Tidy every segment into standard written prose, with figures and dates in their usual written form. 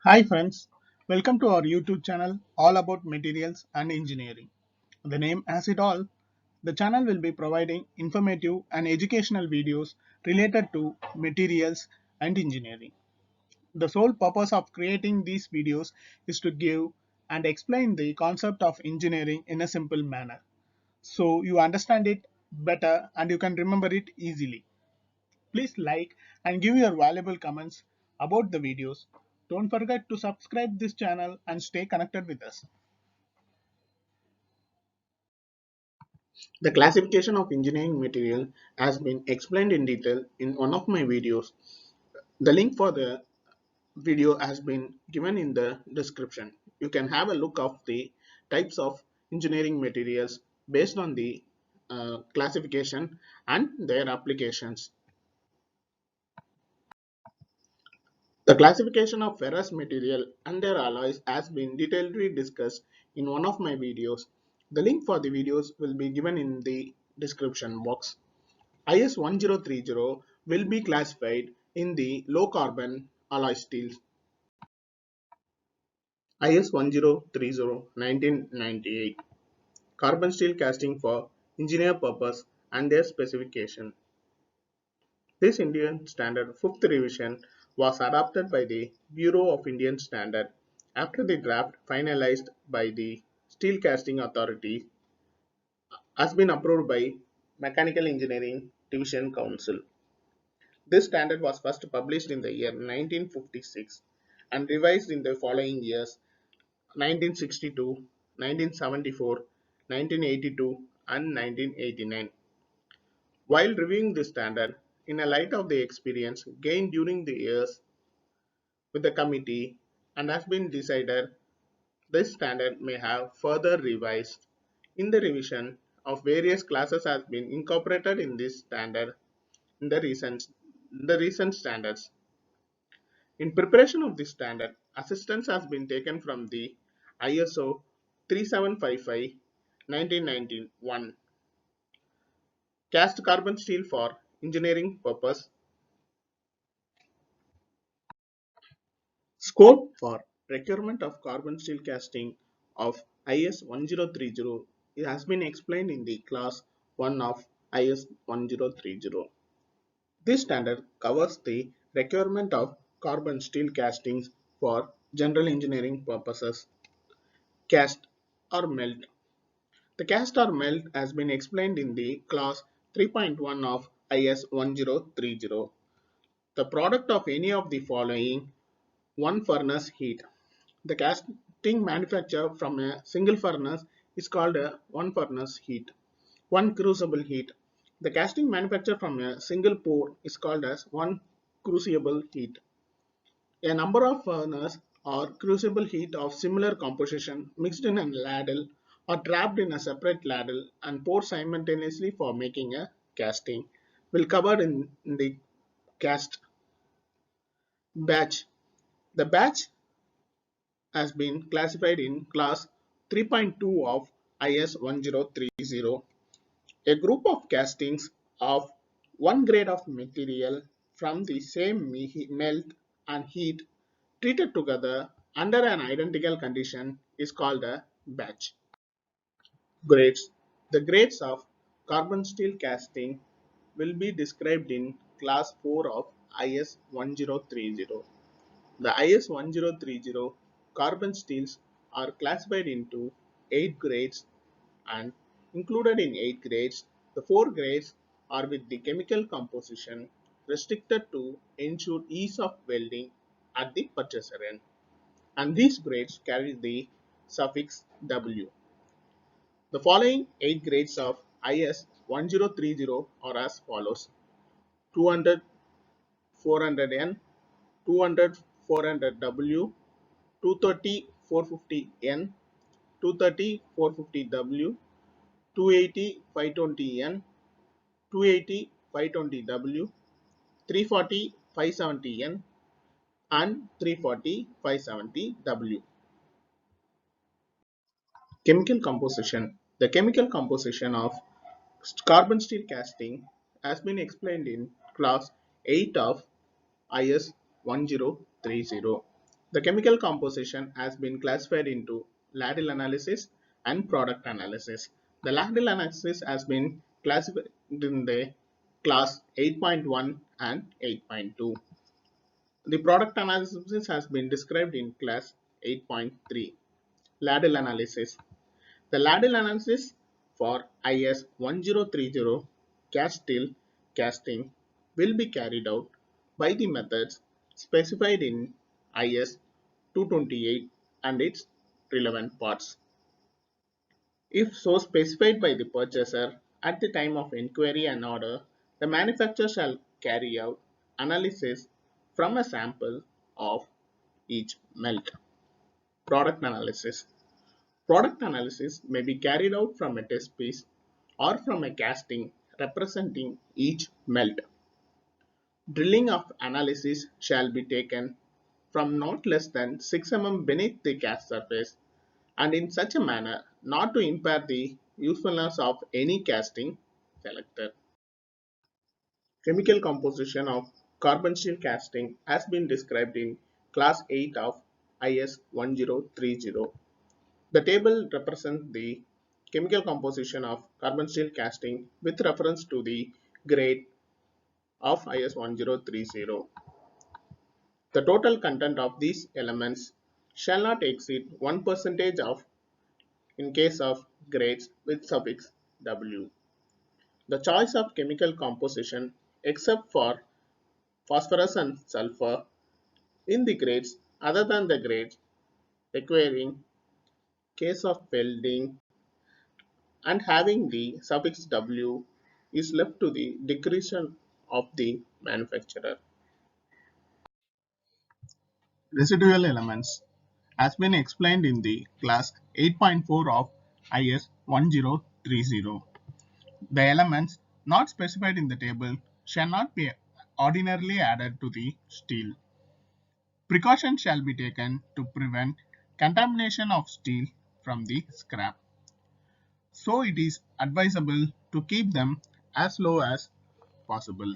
Hi friends, welcome to our YouTube channel all about materials and engineering. The name has it all. The channel will be providing informative and educational videos related to materials and engineering. The sole purpose of creating these videos is to give and explain the concept of engineering in a simple manner so you understand it better and you can remember it easily. Please like and give your valuable comments about the videos. Don't forget to subscribe this channel and stay connected with us. The classification of engineering material has been explained in detail in one of my videos. The link for the video has been given in the description. You can have a look of the types of engineering materials based on the classification and their applications. The classification of ferrous material and their alloys has been detailedly discussed in one of my videos. The link for the videos will be given in the description box. IS 1030 will be classified in the low carbon alloy steels. IS 1030 1998 carbon steel casting for engineer purpose and their specification. This Indian Standard 5th revision was adopted by the Bureau of Indian Standard after the draft finalized by the Steel Casting Authority has been approved by Mechanical Engineering Division Council. This standard was first published in the year 1956 and revised in the following years 1962, 1974, 1982 and 1989. While reviewing this standard, in a light of the experience gained during the years with the committee and has been decided this standard may have further revised. In the revision of various classes has been incorporated in this standard in the recent standards. In preparation of this standard, assistance has been taken from the ISO 3755 1991 cast carbon steel for engineering purpose. Scope for procurement of carbon steel casting of IS 1030 has been explained in the class 1 of IS 1030. This standard covers the requirement of carbon steel castings for general engineering purposes. Cast or melt. The cast or melt has been explained in the class 3.1 of IS 1030. The product of any of the following: 1 furnace heat. The casting manufactured from a single furnace is called a one furnace heat. 1 crucible heat. The casting manufactured from a single pour is called as one crucible heat. A number of furnace or crucible heat of similar composition mixed in a ladle or trapped in a separate ladle and poured simultaneously for making a casting will cover in the cast batch. The batch has been classified in class 3.2 of IS 1030. A group of castings of one grade of material from the same melt and heat treated together under an identical condition is called a batch. Grades. The grades of carbon steel casting will be described in class 4 of IS 1030. The IS 1030 carbon steels are classified into 8 grades and included in 8 grades. The 4 grades are with the chemical composition restricted to ensure ease of welding at the purchaser end, and these grades carry the suffix W. The following 8 grades of IS 1030 are as follows: 200 400N, 200 400W, 230 450N, 230 450W, 280 520N, 280 520W, 340 570N, and 340 570W. Chemical composition. The chemical composition of carbon steel casting has been explained in class 8 of IS 1030. The chemical composition has been classified into ladle analysis and product analysis. The ladle analysis has been classified in the class 8.1 and 8.2. The product analysis has been described in class 8.3. Ladle analysis. The ladle analysis for IS 1030 cast steel casting will be carried out by the methods specified in IS 228 and its relevant parts. If so specified by the purchaser at the time of inquiry and order, the manufacturer shall carry out analysis from a sample of each melt. Product analysis. Product analysis may be carried out from a test piece or from a casting representing each melt. Drilling of analysis shall be taken from not less than 6 mm beneath the cast surface and in such a manner not to impair the usefulness of any casting selected. Chemical composition of carbon steel casting has been described in class 8 of IS 1030. The table represents the chemical composition of carbon steel casting with reference to the grade of IS 1030. The total content of these elements shall not exceed 1% of in case of grades with suffix W. The choice of chemical composition except for phosphorus and sulfur in the grades other than the grades requiring case of welding and having the suffix W is left to the discretion of the manufacturer. Residual elements has been explained in the class 8.4 of IS 1030. The elements not specified in the table shall not be ordinarily added to the steel. Precautions shall be taken to prevent contamination of steel from the scrap. So it is advisable to keep them as low as possible.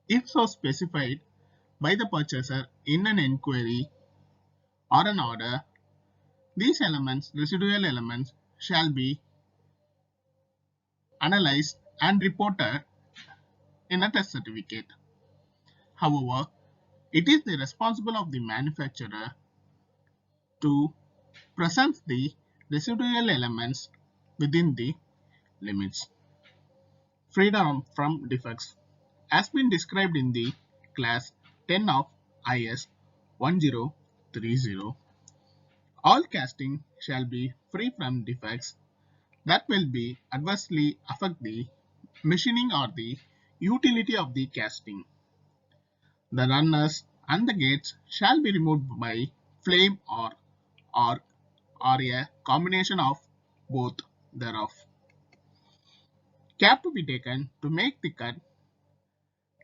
If so specified by the purchaser in an inquiry or an order, these elements, residual elements, shall be analyzed and reported in a test certificate. However, it is the responsibility of the manufacturer to present the residual elements within the limits. Freedom from defects has been described in the class 10 of IS 1030. All casting shall be free from defects that will be adversely affect the machining or the utility of the casting. The runners and the gates shall be removed by flame or arc or a combination of both thereof. Care to be taken to make the cut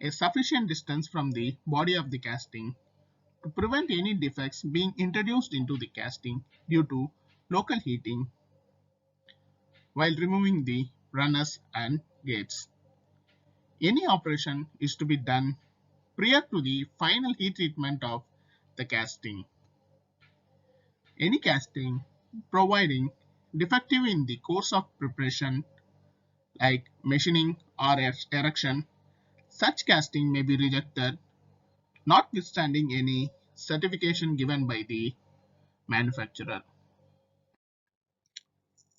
a sufficient distance from the body of the casting to prevent any defects being introduced into the casting due to local heating while removing the runners and gates. Any operation is to be done prior to the final heat treatment of the casting. Any casting providing defective in the course of preparation like machining or erection, such casting may be rejected notwithstanding any certification given by the manufacturer.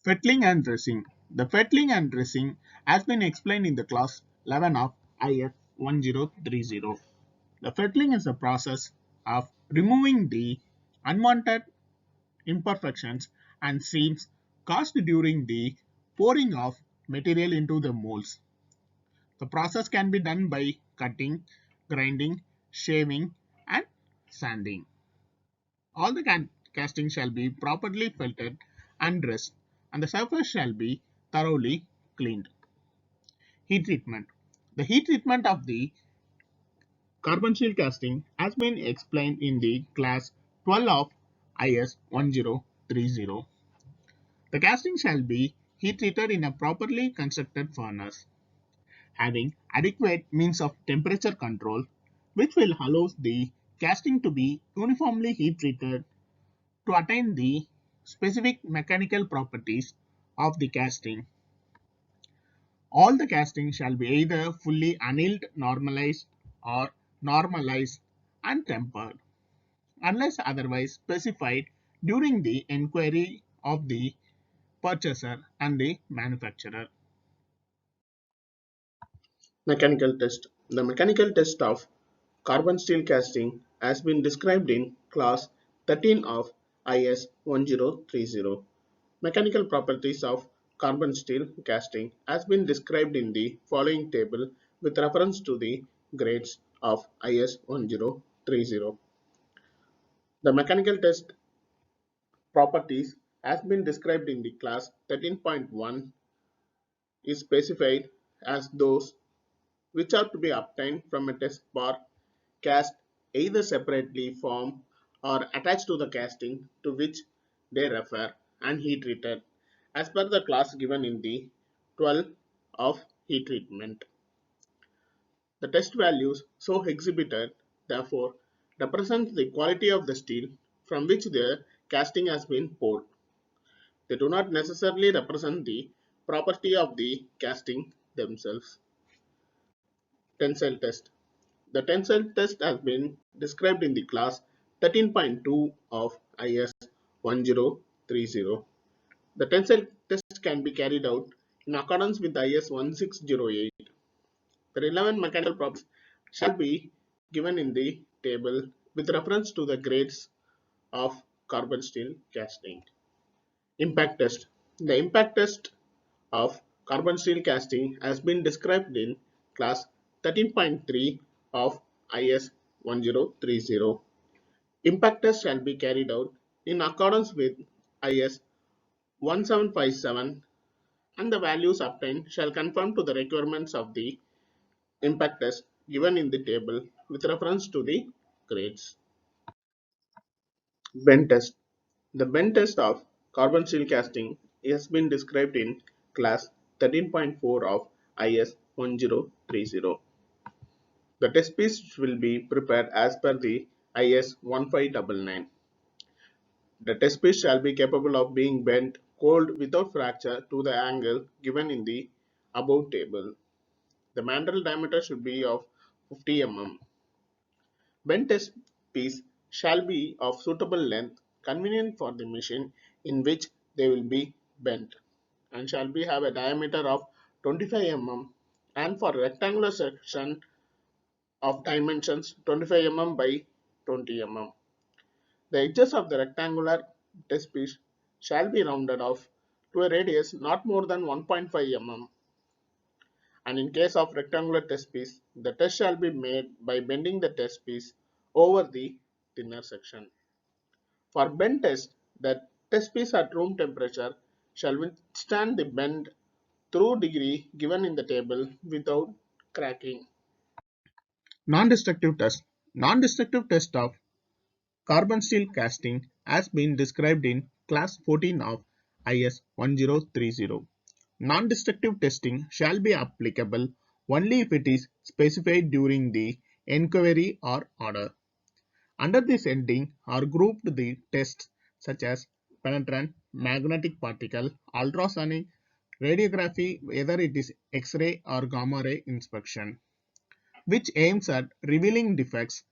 Fettling and dressing. The fettling and dressing has been explained in the class 11 of IS 1030. The fettling is a process of removing the unwanted imperfections and seams caused during the pouring of material into the molds. The process can be done by cutting, grinding, shaving, and sanding. All the casting shall be properly filtered and dressed, and the surface shall be thoroughly cleaned. Heat treatment. The heat treatment of the carbon steel casting has been explained in the class 12 of IS 1030. The casting shall be heat treated in a properly constructed furnace, having adequate means of temperature control, which will allow the casting to be uniformly heat treated to attain the specific mechanical properties of the casting. All the casting shall be either fully annealed, normalized, or normalized and tempered, unless otherwise specified during the inquiry of the purchaser and the manufacturer. Mechanical test. The mechanical test of carbon steel casting has been described in class 13 of IS 1030. Mechanical properties of carbon steel casting has been described in the following table with reference to the grades of IS 1030. The mechanical test properties has been described in the class 13.1 is specified as those which are to be obtained from a test bar cast either separately from or attached to the casting to which they refer and heat treated as per the class given in the 12 of heat treatment. The test values so exhibited therefore represent the quality of the steel from which the casting has been poured. They do not necessarily represent the property of the casting themselves. Tensile test. The tensile test has been described in the class 13.2 of IS 1030. The tensile test can be carried out in accordance with IS 1608. The relevant mechanical properties shall be given in the table with reference to the grades of carbon steel casting. Impact test. The impact test of carbon steel casting has been described in class 13.3 of IS 1030. Impact test shall be carried out in accordance with IS 1757 and the values obtained shall conform to the requirements of the impact test given in the table with reference to the grades. Bend test. The bend test of carbon steel casting has been described in class 13.4 of IS 1030. The test piece will be prepared as per the IS 1599. The test piece shall be capable of being bent cold without fracture to the angle given in the above table. The mandrel diameter should be of 50 mm. Bent test piece shall be of suitable length, convenient for the machine in which they will be bent, and shall be have a diameter of 25 mm and for rectangular section of dimensions 25 mm by 20 mm. The edges of the rectangular test piece shall be rounded off to a radius not more than 1.5 mm, and in case of rectangular test piece, the test shall be made by bending the test piece over the thinner section. For bend test, the test piece at room temperature shall withstand the bend through degree given in the table without cracking. Non-destructive test. Non-destructive test of carbon steel casting has been described in class 14 of IS 1030. Non-destructive testing shall be applicable only if it is specified during the inquiry or order. Under this heading are grouped the tests such as penetrant, magnetic particle, ultrasonic, radiography, whether it is X-ray or gamma ray inspection, which aims at revealing defects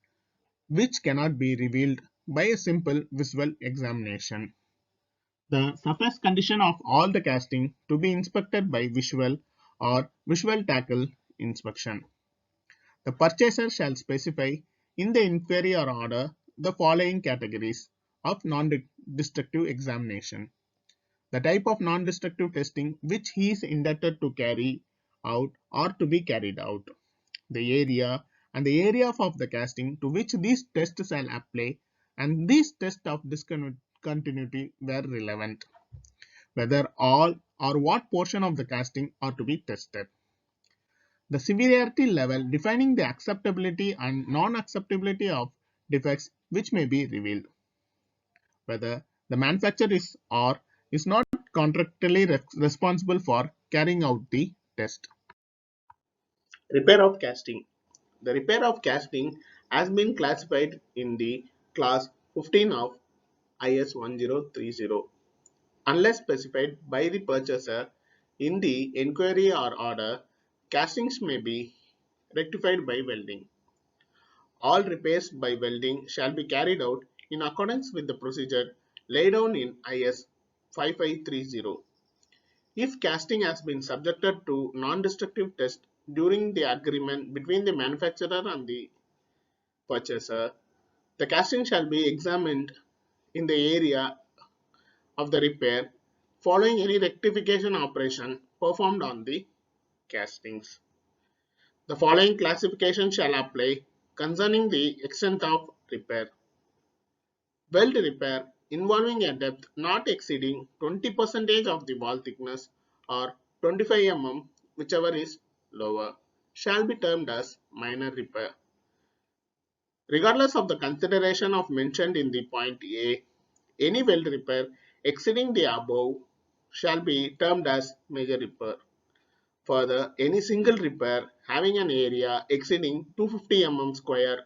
which cannot be revealed by a simple visual examination. The surface condition of all the casting to be inspected by visual or visual tackle inspection. The purchaser shall specify in the inquiry or order the following categories of non-destructive examination. The type of non-destructive testing which he is indebted to carry out or to be carried out. The area and the area of the casting to which these tests shall apply, and these tests of discontinuity were relevant. Whether all or what portion of the casting are to be tested. The severity level defining the acceptability and non-acceptability of defects which may be revealed. Whether the manufacturer is or is not contractually responsible for carrying out the test. Repair of casting. The repair of casting has been classified in the class 15 of IS 1030 unless specified by the purchaser in the inquiry or order. Castings may be rectified by welding. All repairs by welding shall be carried out in accordance with the procedure laid down in IS 5530. If casting has been subjected to non-destructive test during the agreement between the manufacturer and the purchaser, the casting shall be examined in the area of the repair following any rectification operation performed on the castings. The following classification shall apply concerning the extent of repair. Weld repair involving a depth not exceeding 20% of the wall thickness or 25 mm, whichever is lower, shall be termed as minor repair. Regardless of the consideration of mentioned in the point A, any weld repair exceeding the above shall be termed as major repair. Further, any single repair having an area exceeding 250 mm square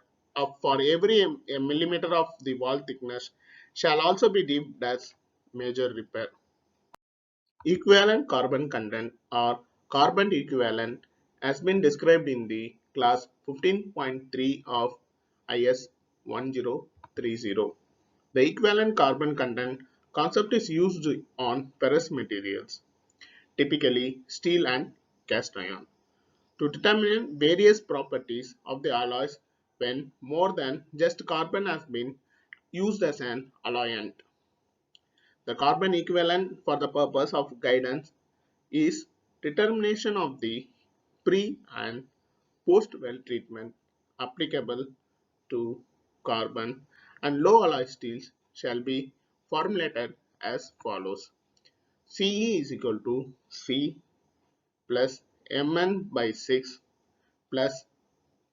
for every millimeter of the wall thickness shall also be deemed as major repair. Equivalent carbon content or carbon equivalent has been described in the class 15.3 of IS 1030. The equivalent carbon content concept is used on ferrous materials, typically steel and cast iron, to determine various properties of the alloys when more than just carbon has been used as an alloyant. The carbon equivalent for the purpose of guidance is determination of the pre and post weld treatment applicable to carbon and low alloy steels shall be formulated as follows. Ce is equal to C plus Mn by 6 plus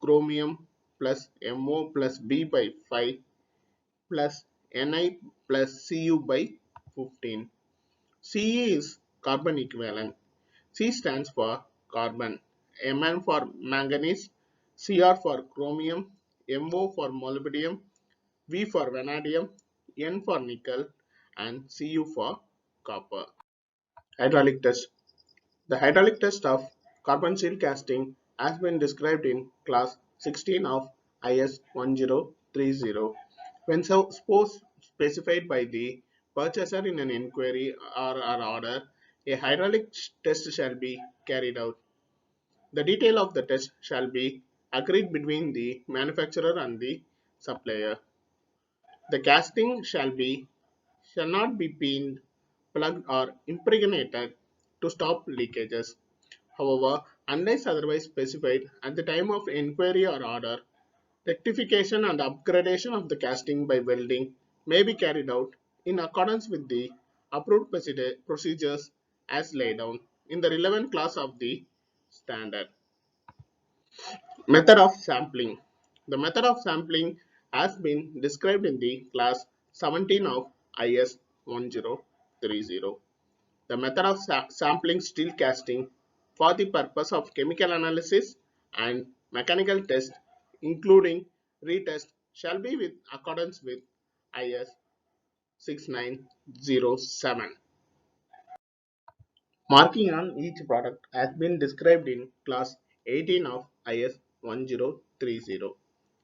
chromium plus Mo plus B by 5 plus Ni plus Cu by 15. Ce is carbon equivalent. C stands for carbon, Mn for manganese, Cr for chromium, Mo for molybdenum, V for vanadium, N for nickel, and Cu for copper. Hydraulic test. The hydraulic test of carbon steel casting has been described in class 16 of IS 1030. When suppose specified by the purchaser in an inquiry or an order, a hydraulic test shall be carried out. The detail of the test shall be agreed between the manufacturer and the supplier. The casting shall not be pinned, plugged or impregnated to stop leakages. However, unless otherwise specified at the time of inquiry or order, rectification and upgradation of the casting by welding may be carried out in accordance with the approved procedures as laid down in the relevant class of the standard. Method of sampling. The method of sampling has been described in the class 17 of IS 1030. The method of sampling steel casting for the purpose of chemical analysis and mechanical test, including retest, shall be with accordance with IS 6907. Marking on each product has been described in class 18 of IS 1030.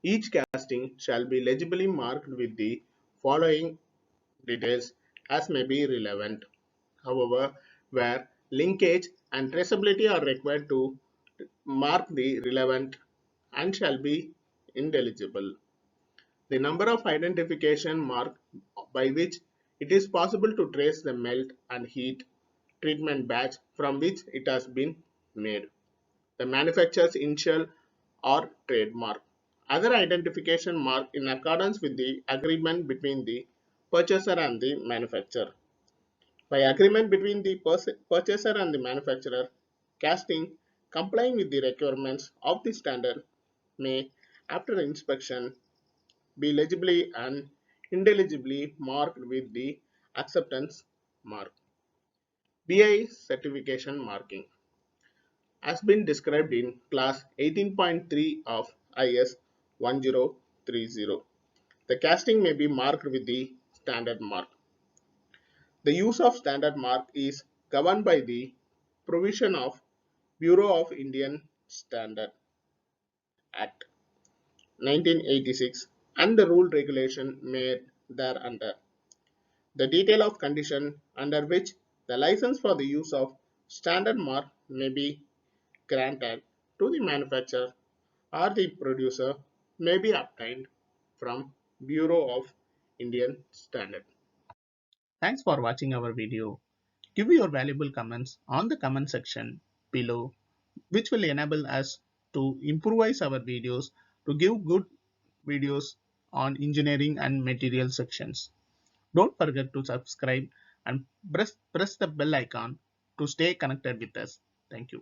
Each casting shall be legibly marked with the following details as may be relevant. However, where linkage and traceability are required to mark the relevant and shall be indelible. The number of identification mark by which it is possible to trace the melt and heat treatment batch from which it has been made. The manufacturer's initial or trademark. Other identification mark in accordance with the agreement between the purchaser and the manufacturer. By agreement between the purchaser and the manufacturer, casting complying with the requirements of the standard may, after inspection, be legibly and indelibly marked with the acceptance mark. BI certification marking has been described in class 18.3 of IS 1030. The casting may be marked with the standard mark. The use of standard mark is governed by the provision of Bureau of Indian Standard Act 1986 and the rule regulation made thereunder. The detail of condition under which the license for the use of standard mark may be granted to the manufacturer or the producer may be obtained from Bureau of Indian Standard. Thanks for watching our video. Give your valuable comments on the comment section below, which will enable us to improvise our videos to give good videos on engineering and material sections. Don't forget to subscribe and press the bell icon to stay connected with us. Thank you.